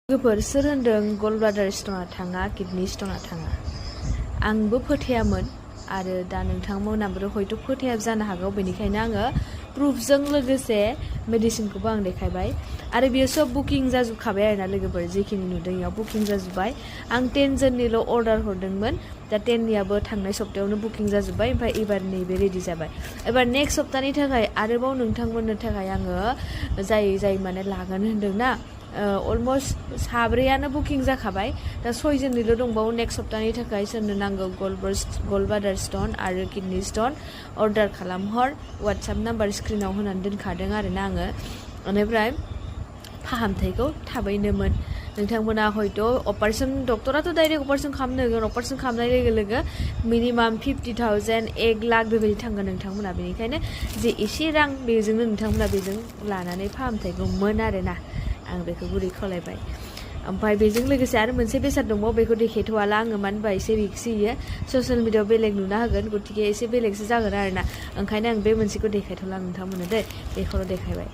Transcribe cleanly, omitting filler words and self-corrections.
लोगोफोर सोर होनदों गल ब्लाडार स्टना थाङा किडनि स्टना थाङा आंबो फोथायामोन आरो दा नोंथांमोनाबो हयथ' फोथाया जानो हागौ बेनिखायनो आङो प्रुफजों लोगोसे मेडिसिनखौबो आं देखायबाय आरो बियो सब बुकिं जाजोबखाबाय आरोना लोगोफोर जेखिनि नुदों इयाव बुकिं जाजोब्बाय आं 10 जननिल' अर्डार हरदोंमोन दा 10नियाबो थांनाय सप्तायावनो बुकिं जाजोब्बाय ओमफ्राय एबार नैबे रेडि जाबाय एबार नेक्स्ट सप्तानि थाखाय आरोबाव नोंथांमोननो थाखाय आङो जाय माने लागोन होनदोंना अलमोस्ट साब्रैयानो बुकिं जाखाबाय दा 6 जननिल' दंबावो नेक्स्ट सप्तानि थाखाय सोरनो नांगौ गल ब्लाडार स्टन आरो किडनि स्टन अर्डार खालामहर वाट्सएप नाम्बार स्क्रिनाव होनानै दोनखादों आरोना आङो बेनिफ्राय फाहामथायखौ थाबैनोमोन नोंथांमोना हयथ' अपारेशन डक्टराथ' डाइरेक्ट अपारेशन खालामनो होगोन अपारेशन खालामनाय लोगो लोगो मिनिमाम 50,000 1 लाख बेबायदि थांगोन नोंथांमोना बेनिखायनो जे एसे रां बेजोंनो नोंथांमोना बेजों लानानै फाहामथायखौ मोन आरोना आं बेखौ गुरै खावलायबाय ओमफ्राय बेजों लोगोसे आरो मोनसे बेसाद दंबावो बेखौ देखायथ'वाला आङो मानो होनबा एसे रिक्स होयो ससियेल मिडियायाव बेलेग नुना होगोन गतिके एसे बेलेगसो जागोन आरोना ओंखायनो आं बे मोनसेखौ देखायथ'ला नोंथांमोननो दे बेखौल' देखायबाय